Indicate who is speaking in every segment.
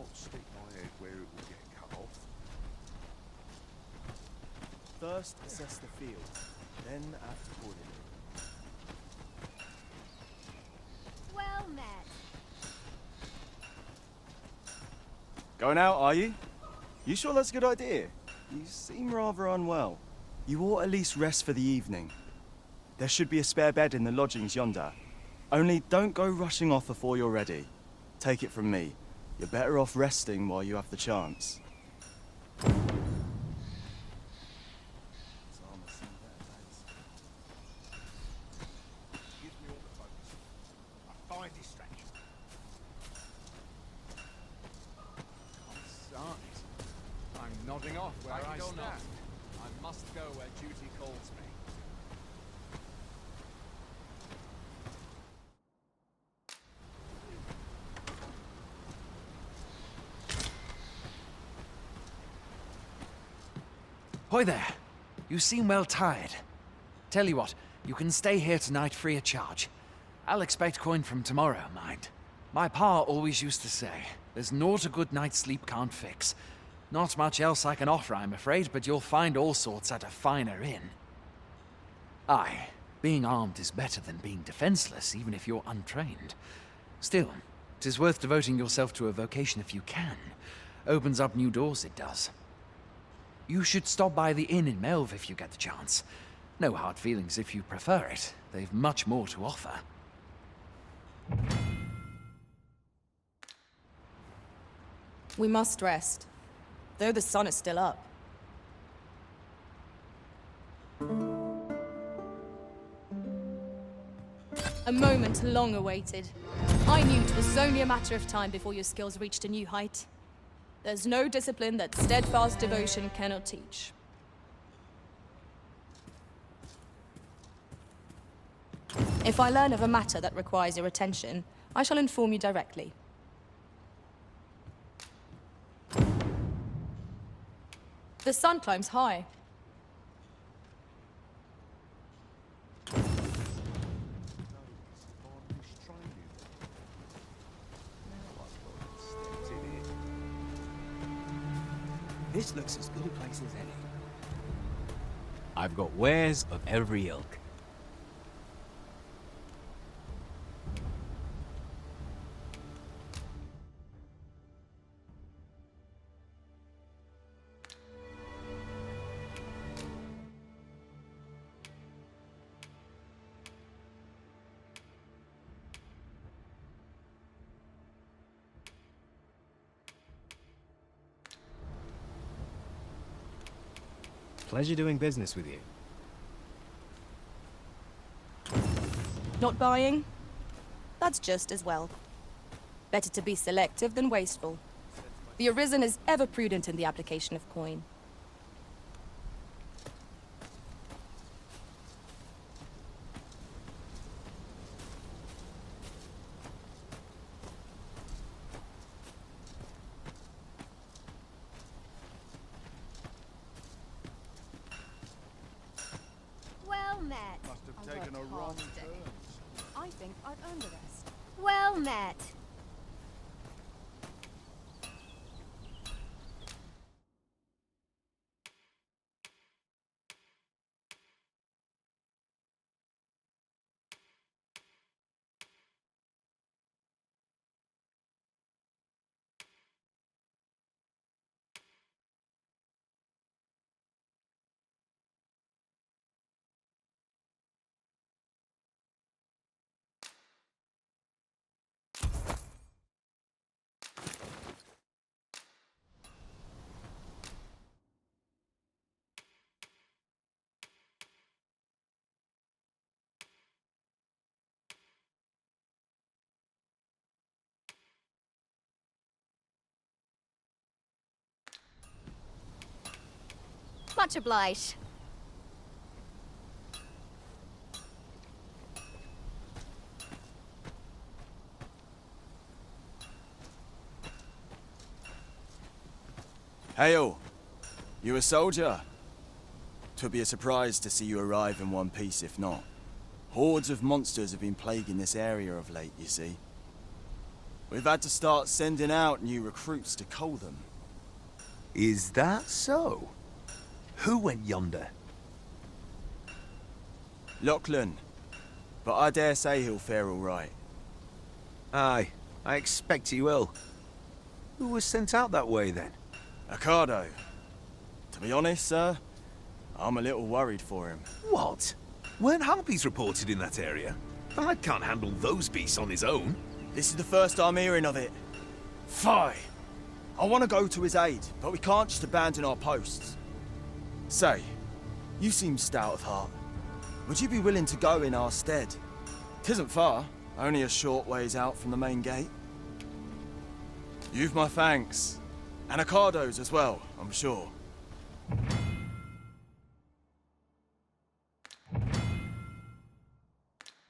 Speaker 1: can't stick my head where it will get cut off.
Speaker 2: First, assess the field, then act accordingly.
Speaker 3: Well met.
Speaker 2: Going out, are you? You sure that's a good idea? You seem rather unwell. You ought at least rest for the evening. There should be a spare bed in the lodgings yonder. Only don't go rushing off before you're ready. Take it from me. You're better off resting while you have the chance.
Speaker 1: Gives me all the focus. A fine distraction.
Speaker 4: Can't. I'm nodding off where I stand. I must go where duty calls me.
Speaker 5: Hoy there. You seem well tired. Tell you what, you can stay here tonight free of charge. I'll expect coin from tomorrow, mind. My pa always used to say, there's naught a good night's sleep can't fix. Not much else I can offer, I'm afraid, but you'll find all sorts at a finer inn. Aye, being armed is better than being defenseless, even if you're untrained. Still, 'tis worth devoting yourself to a vocation if you can. Opens up new doors, it does. You should stop by the inn in Melve if you get the chance. No hard feelings if you prefer it. They've much more to offer.
Speaker 6: We must rest, though the sun is still up. A moment long awaited. I knew it was only a matter of time before your skills reached a new height. There's no discipline that steadfast devotion cannot teach. If I learn of a matter that requires your attention, I shall inform you directly. The sun climbs high.
Speaker 7: This looks as good a place as any. I've got wares of every ilk. Pleasure doing business with you.
Speaker 6: Not buying? That's just as well. Better to be selective than wasteful. The Arisen is ever prudent in the application of coin.
Speaker 3: Well met.
Speaker 1: Must have taken a wrong turn.
Speaker 6: I think I'd earn the rest.
Speaker 3: Well met. Much obliged.
Speaker 2: Hail! You a soldier? 'Twould be a surprise to see you arrive in one piece if not. Hordes of monsters have been plaguing this area of late, you see. We've had to start sending out new recruits to cull them.
Speaker 8: Is that so? Who went yonder?
Speaker 2: Lachlan. But I dare say he'll fare all right.
Speaker 8: Aye, I expect he will. Who was sent out that way, then?
Speaker 2: Ocado. To be honest, sir, I'm a little worried for him.
Speaker 8: What? Weren't harpies reported in that area? I can't handle those beasts on his own.
Speaker 2: This is the first I'm hearing of it. Fie! I want to go to his aid, but we can't just abandon our posts. Say, you seem stout of heart. Would you be willing to go in our stead? 'Tisn't far, only a short ways out from the main gate. You've my thanks. And Ocado's as well, I'm sure.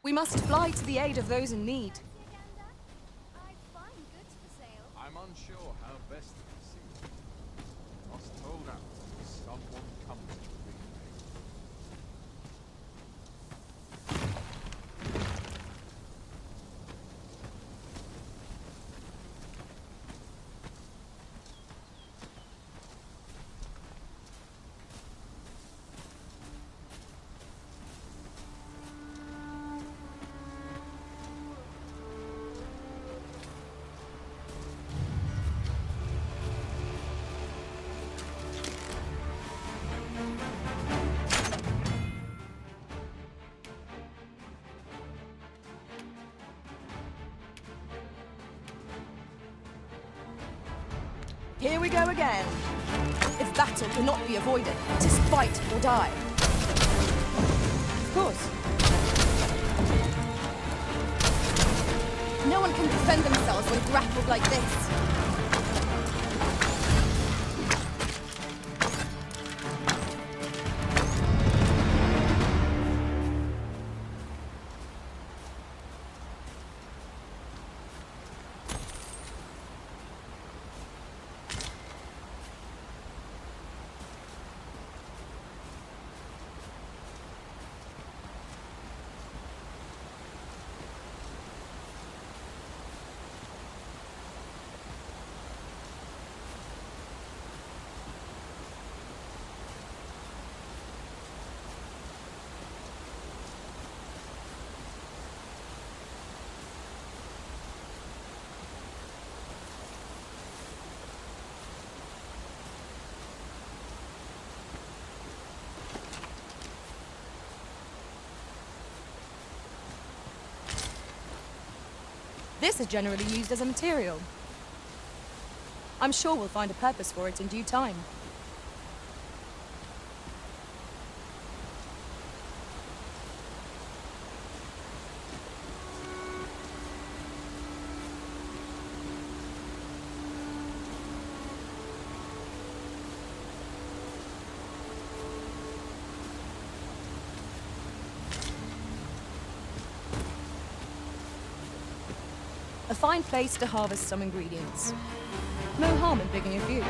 Speaker 6: We must fly to the aid of those in need.
Speaker 3: I find goods for sale.
Speaker 4: I'm unsure how best to proceed. Must hold out until someone comes to bring me.
Speaker 6: Here we go again. If battle cannot be avoided, 'tis fight or die. Of course. No one can defend themselves when grappled like this. This is generally used as a material. I'm sure we'll find a purpose for it in due time. A fine place to harvest some ingredients. No harm in picking a few.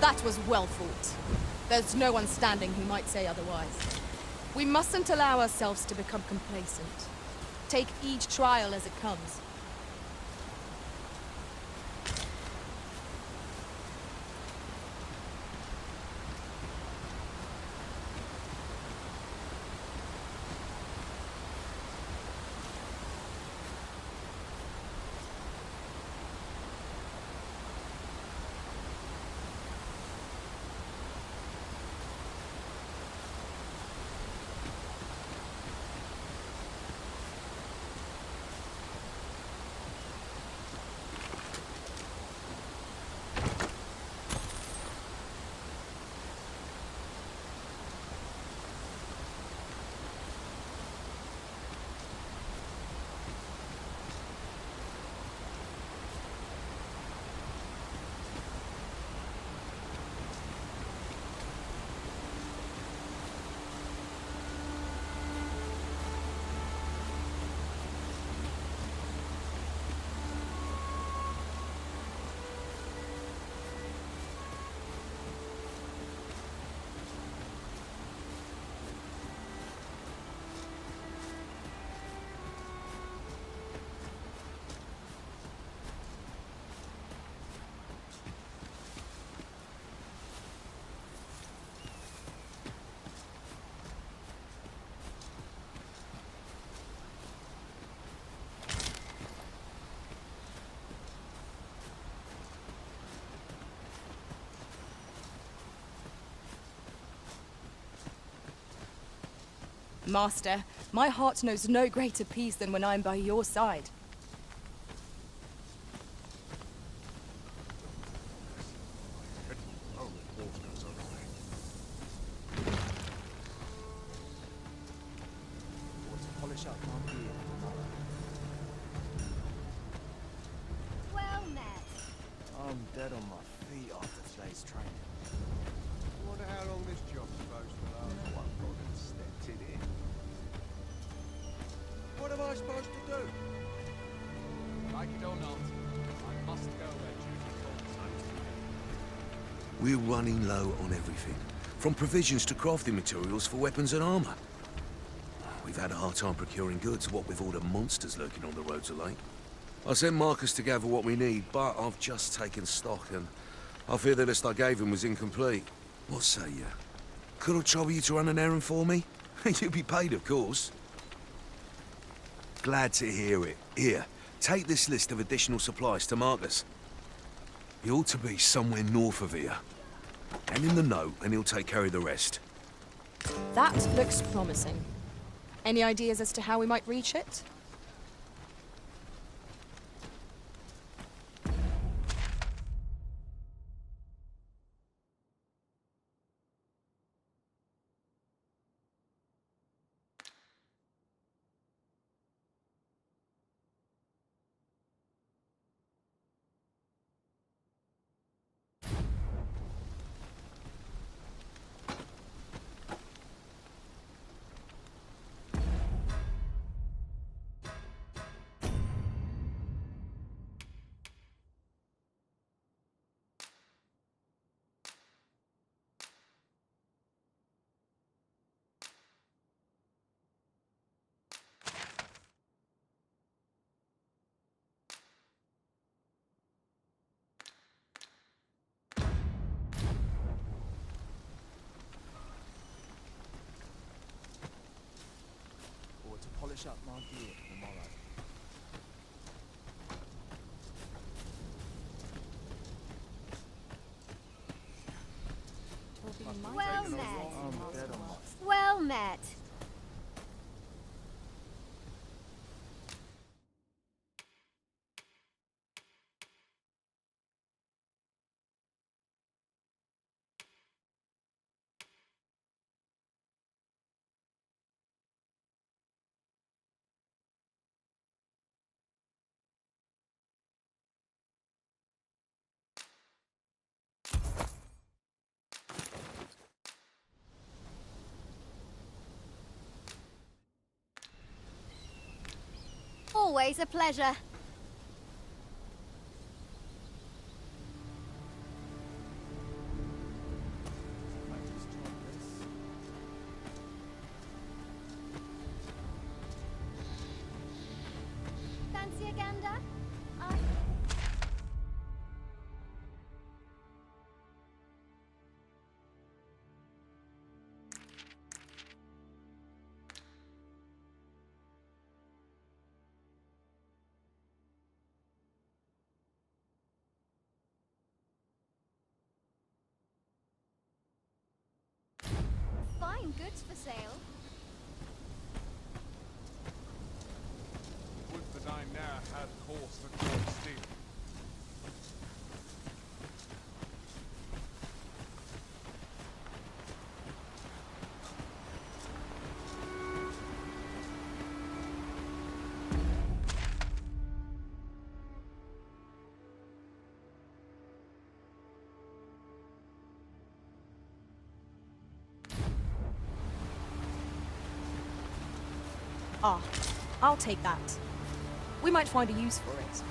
Speaker 6: That was well fought. There's no one standing who might say otherwise. We mustn't allow ourselves to become complacent. Take each trial as it comes. Master, my heart knows no greater peace than when I'm by your side.
Speaker 1: Oh, the water goes over there.
Speaker 2: Or to polish up my beard tomorrow.
Speaker 3: Well met.
Speaker 2: I'm dead on my feet after today's training.
Speaker 1: Wonder how long this job's supposed to last.
Speaker 2: No one bothered stepped in here.
Speaker 1: What am I supposed to do?
Speaker 4: Like it or not, I must go where duty calls.
Speaker 9: We're running low on everything, from provisions to crafting materials for weapons and armor. We've had a hard time procuring goods, what with all the monsters lurking on the roads of late. I sent Marcus to gather what we need, but I've just taken stock and I fear the list I gave him was incomplete. What say you? Could I trouble you to run an errand for me? You'll be paid, of course. Glad to hear it. Here, take this list of additional supplies to Marcus. He ought to be somewhere north of here. And in the note, and he'll take care of the rest.
Speaker 6: That looks promising. Any ideas as to how we might reach it?
Speaker 2: Or to polish up my beard tomorrow.
Speaker 3: Well met.
Speaker 2: I'm dead on my
Speaker 3: Well met. Always a pleasure. Fancy a gander? Fine goods for sale.
Speaker 4: Would that I ne'er had horse that could steal.
Speaker 6: Ah, I'll take that. We might find a use for it.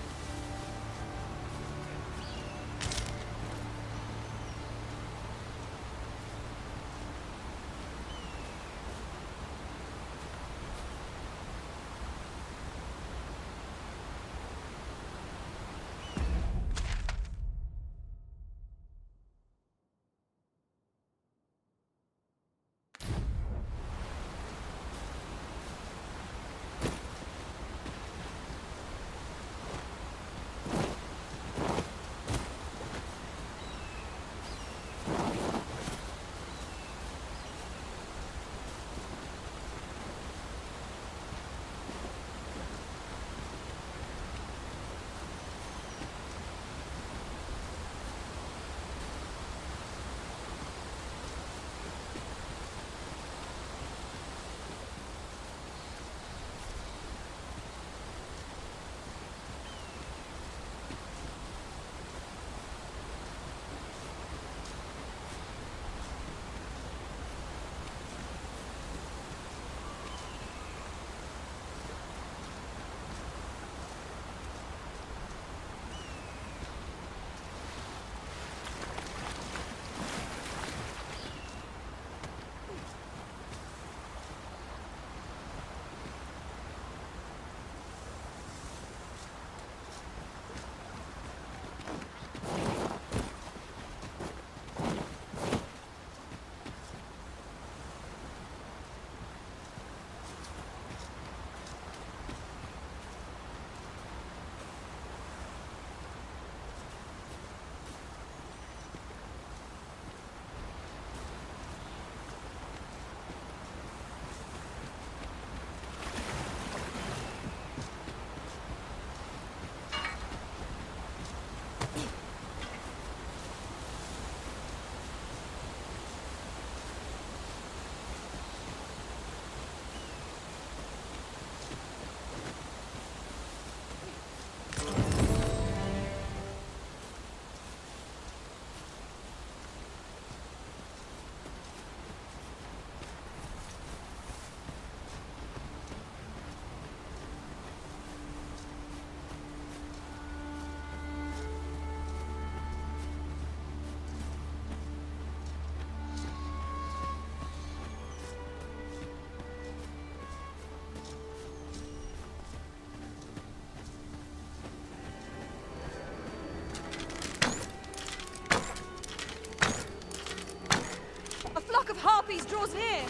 Speaker 6: yours here!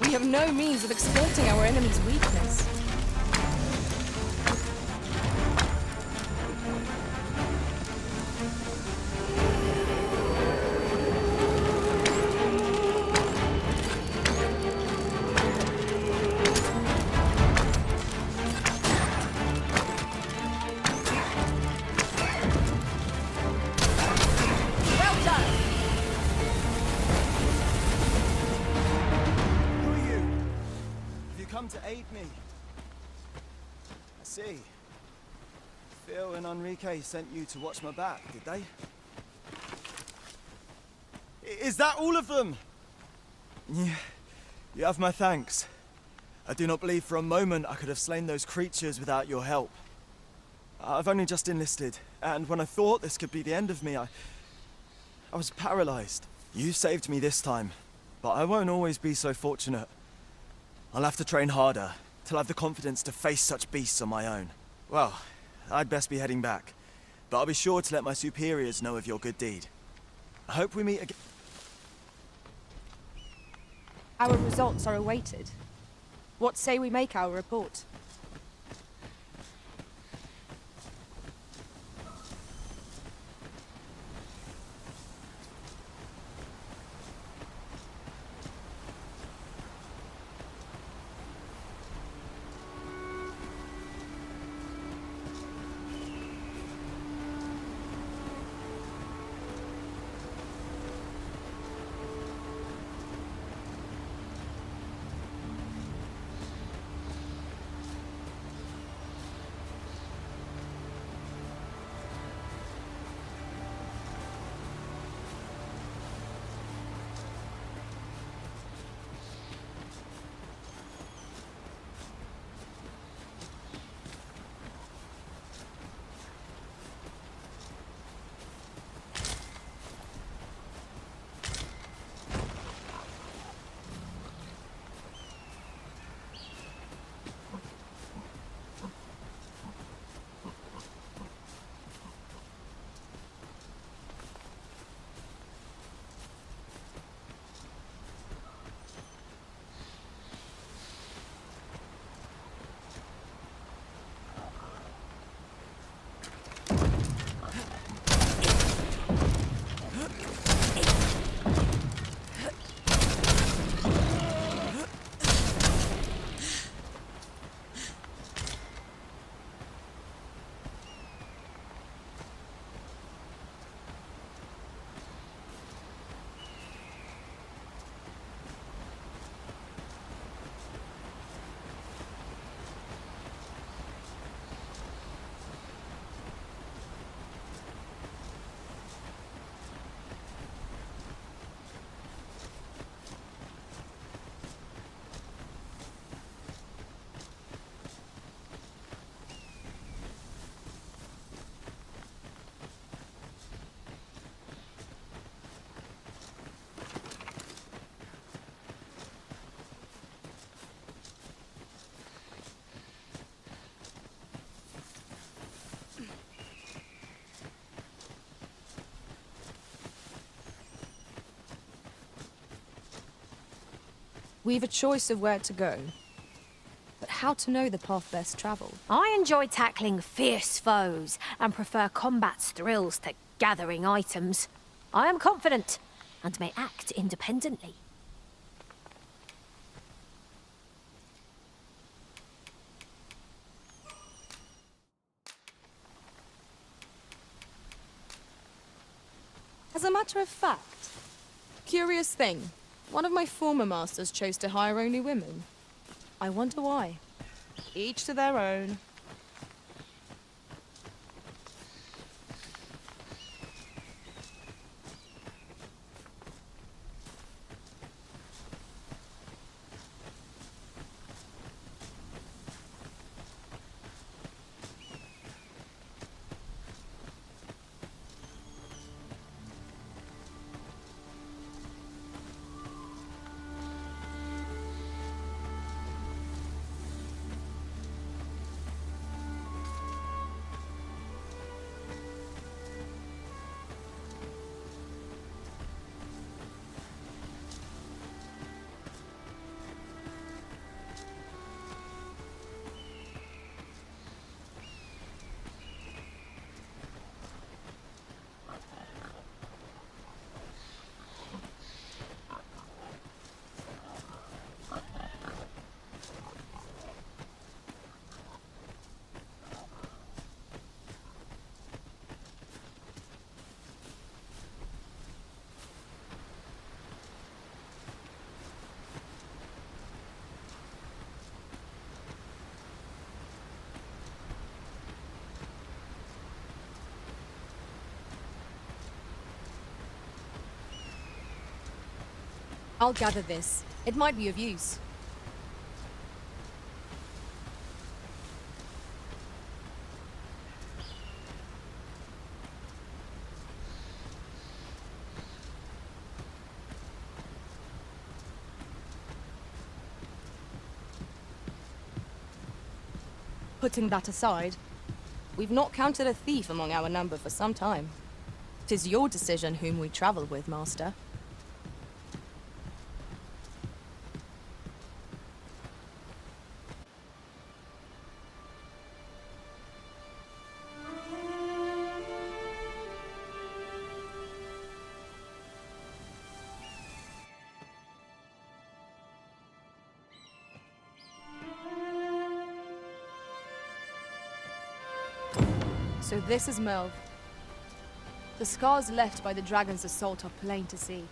Speaker 6: We have no means of exploiting our enemy's weakness.
Speaker 2: Who are you? Have you come to aid me? I see. Phil and Enrique sent you to watch my back, did they? Is that all of them? Yeah, you have my thanks. I do not believe for a moment I could have slain those creatures without your help. I've only just enlisted, and when I thought this could be the end of me, I was paralyzed. You saved me this time, but I won't always be so fortunate. I'll have to train harder, till I've the confidence to face such beasts on my own. Well, I'd best be heading back, but I'll be sure to let my superiors know of your good deed. I hope we meet again.
Speaker 6: Our results are awaited. What say we make our report? We've a choice of where to go, but how to know the path best travelled?
Speaker 10: I enjoy tackling fierce foes and prefer combat's thrills to gathering items. I am confident and may act independently.
Speaker 6: As a matter of fact, curious thing, one of my former masters chose to hire only women. I wonder why. Each to their own. I'll gather this. It might be of use. Putting that aside, we've not counted a thief among our number for some time. 'Tis your decision whom we travel with, Master. So this is Merv. The scars left by the dragon's assault are plain to see.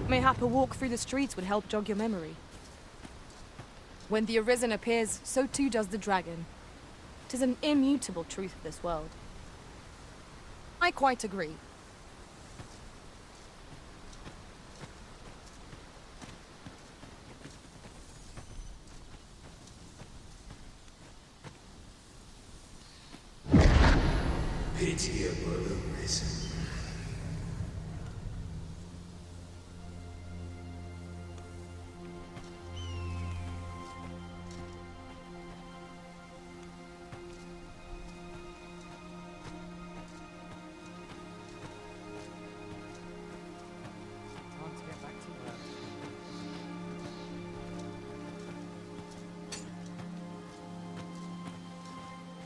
Speaker 6: Mayhap a walk through the streets would help jog your memory. When the Arisen appears, so too does the dragon. 'Tis an immutable truth of this world. I quite agree.
Speaker 9: Pitiable Arisen.
Speaker 5: Time to get back to work.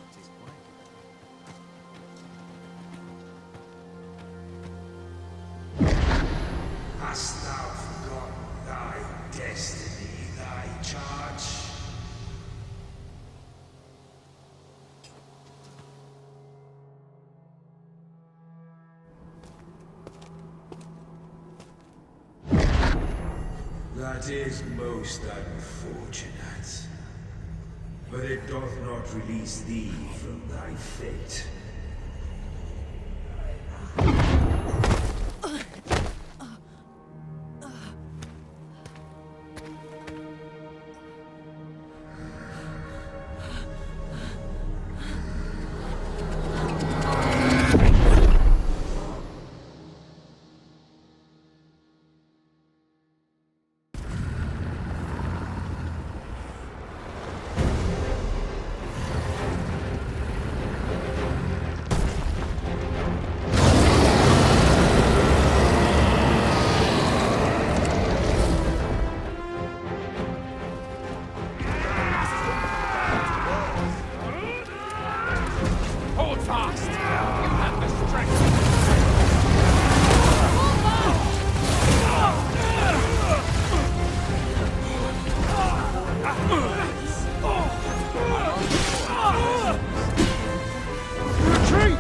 Speaker 5: It is quiet.
Speaker 9: Hast thou forgotten thy destiny, thy charge? That is most unfortunate. But it doth not release thee from thy fate.
Speaker 5: Hold fast! You have the strength!
Speaker 1: Retreat!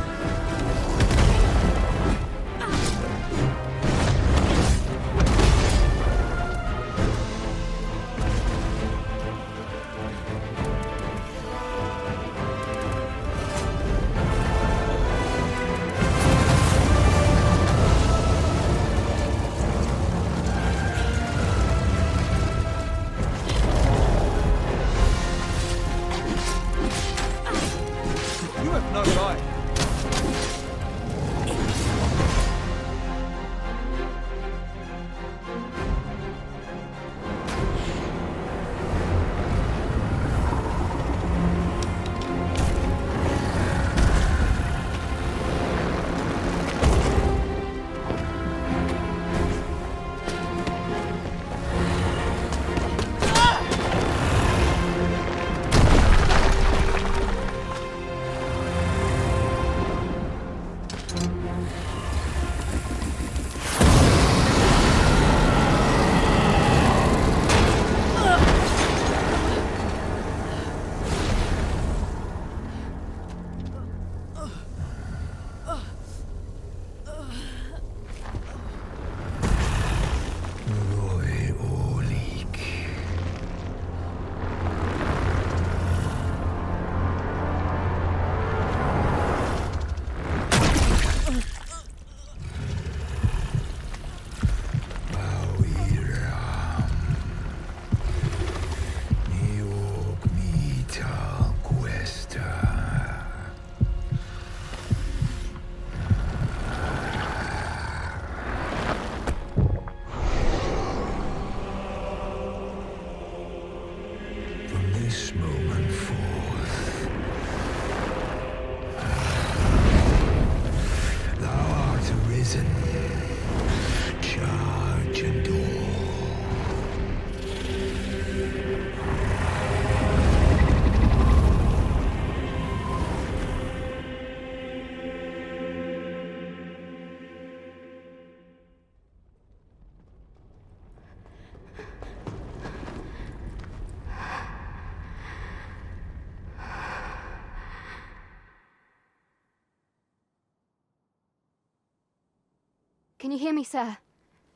Speaker 11: Can you hear me, sir?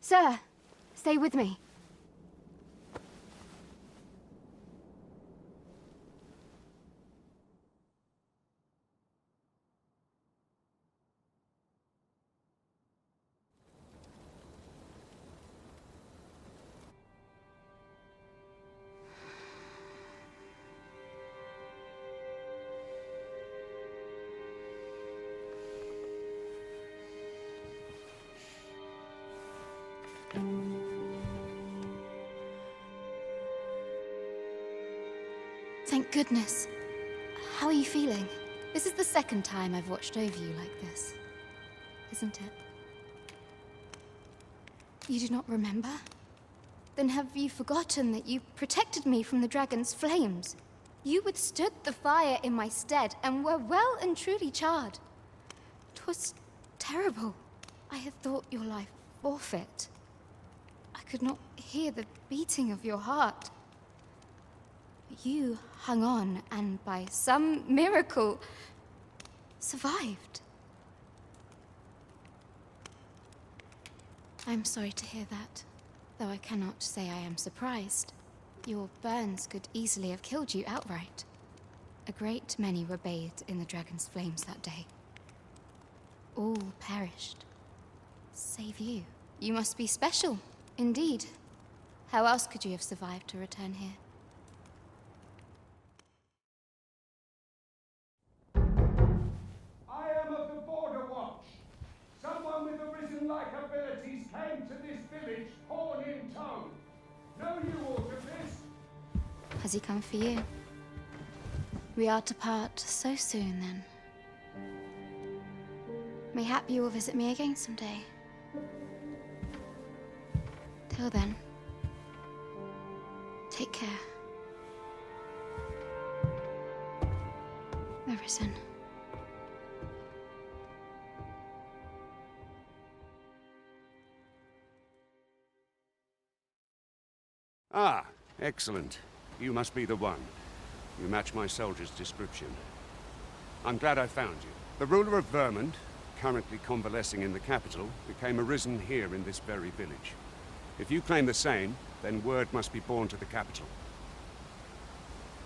Speaker 11: Sir, stay with me.
Speaker 12: Thank goodness. How are you feeling? This is the second time I've watched over you like this, isn't it? You do not remember? Then have you forgotten that you protected me from the dragon's flames? You withstood the fire in my stead and were well and truly charred. 'Twas terrible. I had thought your life forfeit. I could not hear the beating of your heart. You hung on and by some miracle survived. I'm sorry to hear that, though I cannot say I am surprised. Your burns could easily have killed you outright. A great many were bathed in the dragon's flames that day. All perished, save you. You must be special, indeed. How else could you have survived to return here?
Speaker 1: I am of the Border Watch. Someone with arisen-like abilities came to this village, horn in tow. Know you aught of this?
Speaker 12: Has he come for you? We are to part so soon, then. Mayhap you will visit me again someday. Till then, take care. Arisen.
Speaker 13: Ah, excellent. You must be the one. You match my soldier's description. I'm glad I found you. The ruler of Vermont, currently convalescing in the capital, became arisen here in this very village. If you claim the same, then word must be borne to the capital.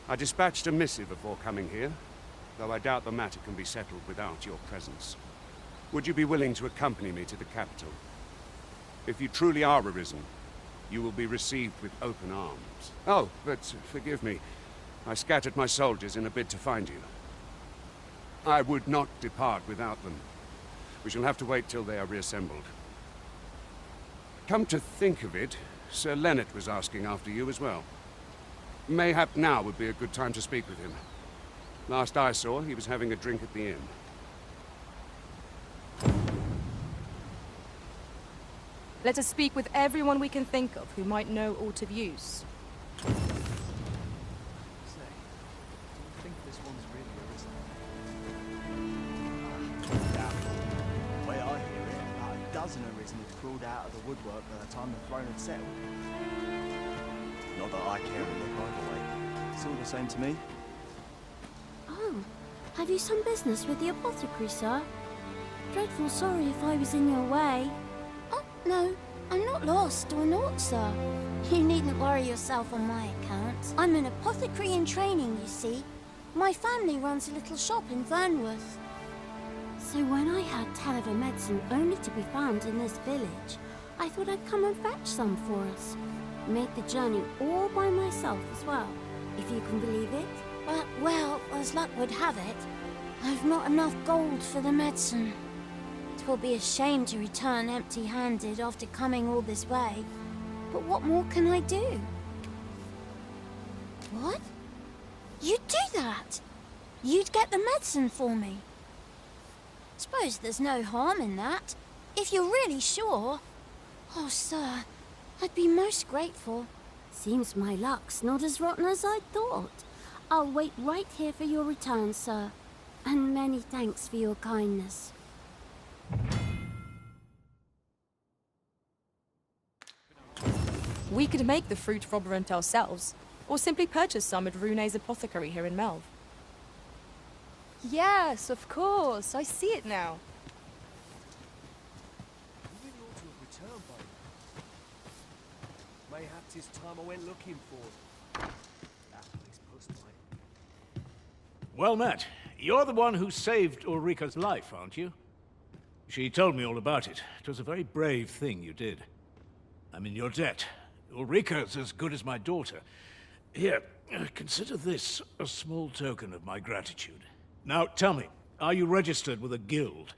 Speaker 13: I dispatched a missive before coming here, though I doubt the matter can be settled without your presence. Would you be willing to accompany me to the capital? If you truly are arisen, you will be received with open arms. Oh, but forgive me. I scattered my soldiers in a bid to find you. I would not depart without them. We shall have to wait till they are reassembled. Come to think of it, Sir Leonard was asking after you as well. Mayhap now would be a good time to speak with him. Last I saw, he was having a drink at the inn.
Speaker 6: Let us speak with everyone we can think of who might know aught of use.
Speaker 2: Say, do you think this one's really arisen? Doubtful. The way I hear it, about a dozen arisen had crawled out of the woodwork by the time the throne had settled. Not that I care a lick either way. It's all the same to me.
Speaker 10: Oh, have you some business with the apothecary, sir? Dreadful sorry if I was in your way. Oh, no, I'm not lost or naught, sir. You needn't worry yourself on my account. I'm an apothecary in training, you see. My family runs a little shop in Vernworth. So when I heard tell of a medicine only to be found in this village, I thought I'd come and fetch some for us. Made the journey all by myself as well, if you can believe it. But, well, as luck would have it, I've not enough gold for the medicine. 'Twill be a shame to return empty-handed after coming all this way. But what more can I do? What? You'd do that? You'd get the medicine for me? Suppose there's no harm in that, if you're really sure. Oh, sir, I'd be most grateful. Seems my luck's not as rotten as I thought. I'll wait right here for your return, sir. And many thanks for your kindness.
Speaker 6: We could make the fruit robberant ourselves, or simply purchase some at Rune's apothecary here in Melv. Yes, of course. I see it now.
Speaker 7: Mayhap 'tis time I went looking for. That place post might.
Speaker 14: Well met. You're the one who saved Ulrika's life, aren't you? She told me all about it. It was a very brave thing you did. I'm in your debt. Ulrika's as good as my daughter. Here, consider this a small token of my gratitude. Now, tell me, are you registered with a guild?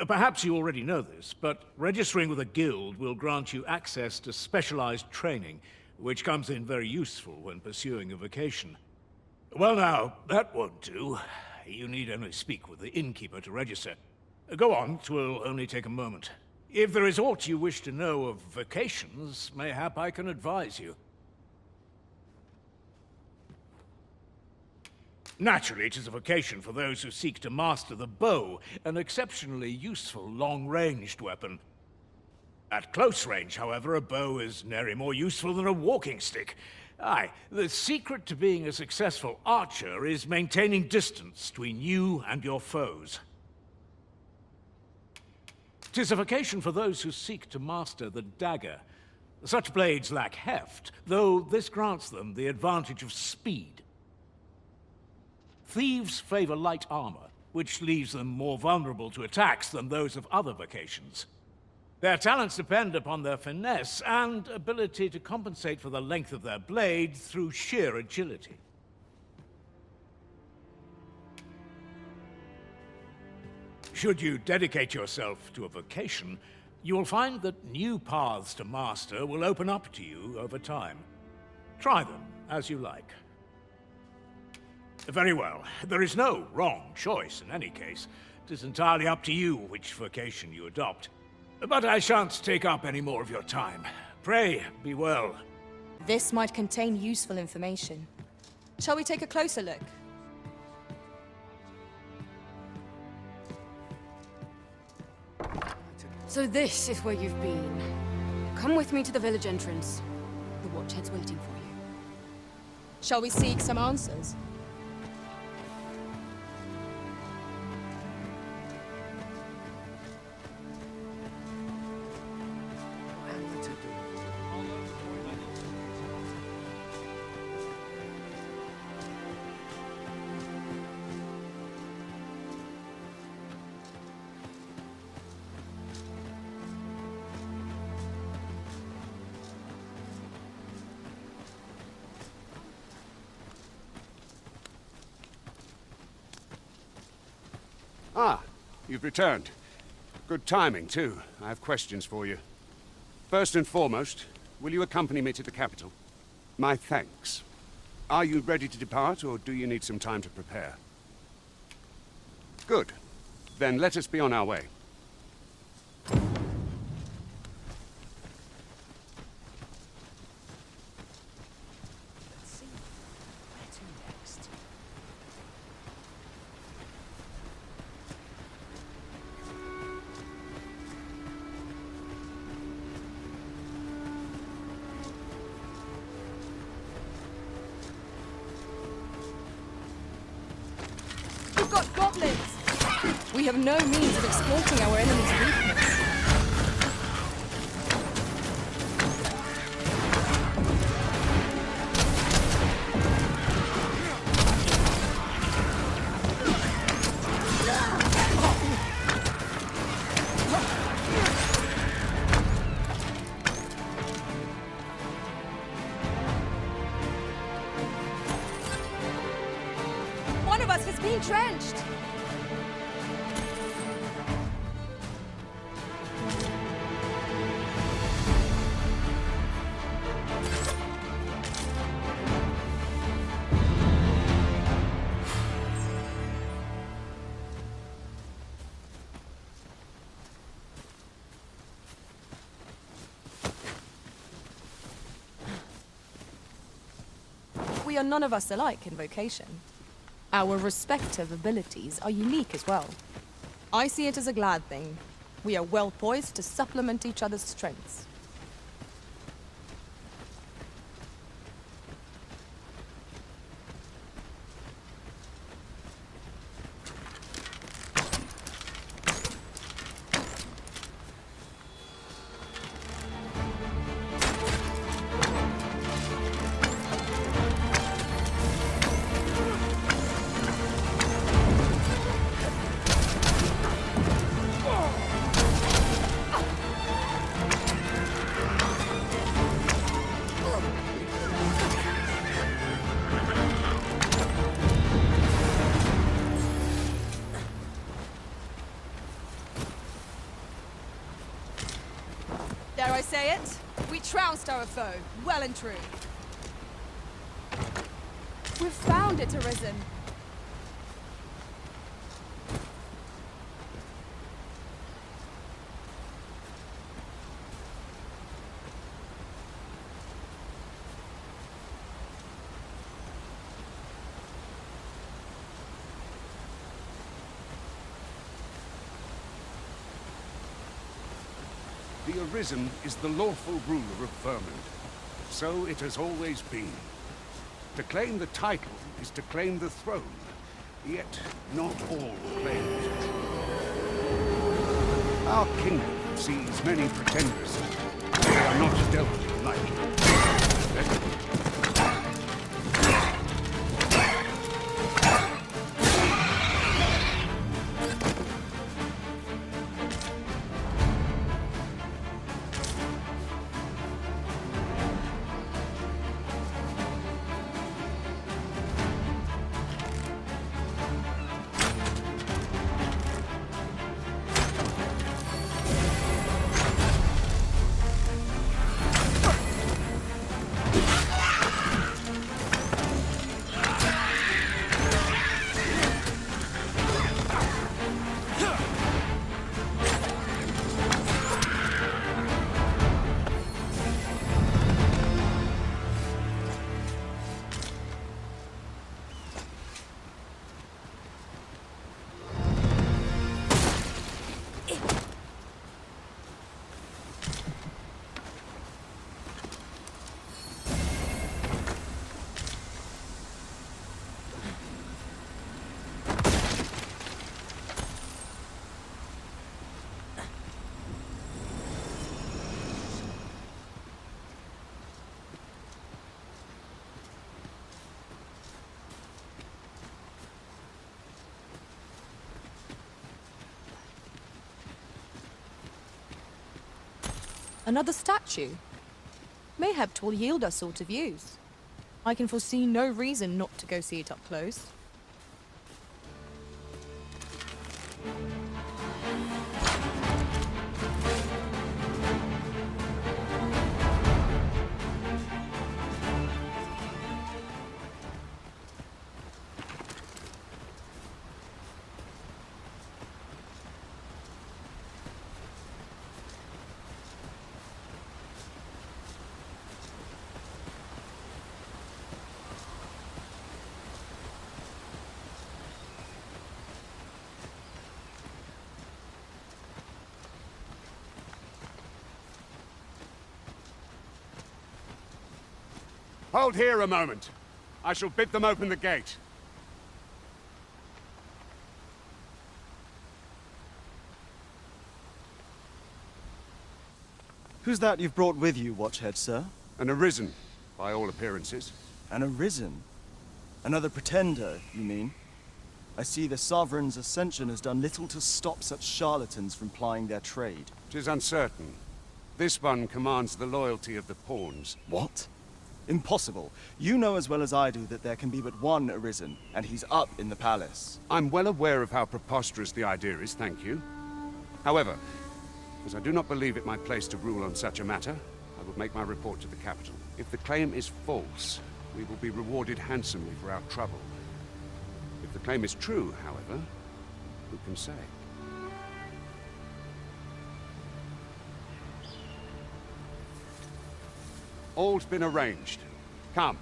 Speaker 14: Perhaps you already know this, but registering with a guild will grant you access to specialized training, which comes in very useful when pursuing a vocation. Well now, that won't do. You need only speak with the innkeeper to register. Go on, 'twill only take a moment. If there is aught you wish to know of vocations, mayhap I can advise you. Naturally, it is a vocation for those who seek to master the bow, an exceptionally useful long-ranged weapon. At close range, however, a bow is nary more useful than a walking stick. Aye, the secret to being a successful archer is maintaining distance between you and your foes. 'Tis a vocation for those who seek to master the dagger. Such blades lack heft, though this grants them the advantage of speed. Thieves favor light armor, which leaves them more vulnerable to attacks than those of other vocations. Their talents depend upon their finesse and ability to compensate for the length of their blade through sheer agility. Should you dedicate yourself to a vocation, you will find that new paths to master will open up to you over time. Try them as you like. Very well. There is no wrong choice in any case. It is entirely up to you which vocation you adopt. But I shan't take up any more of your time. Pray, be well.
Speaker 6: This might contain useful information. Shall we take a closer look?
Speaker 11: So this is where you've been. Come with me to the village entrance. The watchhead's waiting for you.
Speaker 6: Shall we seek some answers?
Speaker 13: Ah, you've returned. Good timing, too. I have questions for you. First and foremost, will you accompany me to the capital? My thanks. Are you ready to depart, or do you need some time to prepare? Good. Then let us be on our way.
Speaker 7: Let's see. Where to next?
Speaker 6: We've got goblins! We have no means of exploiting our enemy's weakness. One of us has been drenched! We are none of us alike in vocation. Our respective abilities are unique as well. I see it as a glad thing. We are well poised to supplement each other's strengths. Dare I say it? We trounced our foe, well and true. We've found it, Arisen.
Speaker 13: The Arisen is the lawful ruler of Vermund. So it has always been. To claim the title is to claim the throne. Yet, not all claim it. Our kingdom sees many pretenders. They are not dealt lightly.
Speaker 6: Another statue? Mayhap 'twill yield us sort of use. I can foresee no reason not to go see it up close.
Speaker 13: Hold here a moment. I shall bid them open the gate.
Speaker 2: Who's that you've brought with you, Watchhead, sir?
Speaker 13: An Arisen, by all appearances.
Speaker 2: An Arisen? Another pretender, you mean? I see the Sovereign's ascension has done little to stop such charlatans from plying their trade.
Speaker 13: 'Tis uncertain. This one commands the loyalty of the pawns.
Speaker 2: What? Impossible. You know as well as I do that there can be but one Arisen, and he's up in the palace.
Speaker 13: I'm well aware of how preposterous the idea is, thank you. However, as I do not believe it my place to rule on such a matter, I will make my report to the capital. If the claim is false, we will be rewarded handsomely for our trouble. If the claim is true, however, who can say? All's been arranged. Come,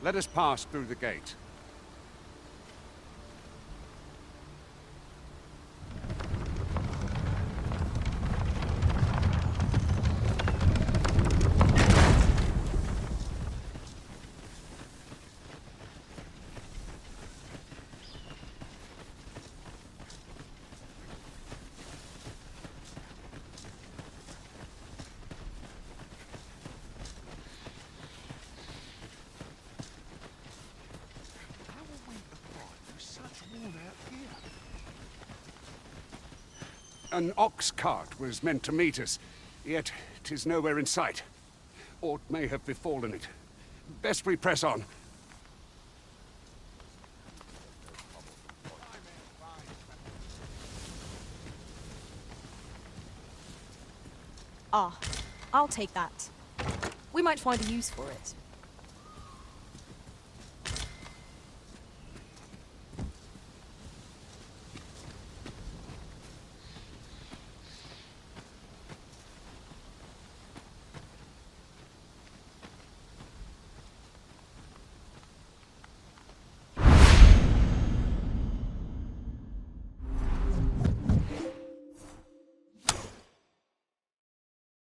Speaker 13: let us pass through the gate. An ox cart was meant to meet us, yet 'tis nowhere in sight. Aught may have befallen it. Best we press on.
Speaker 6: Ah, I'll take that. We might find a use for it.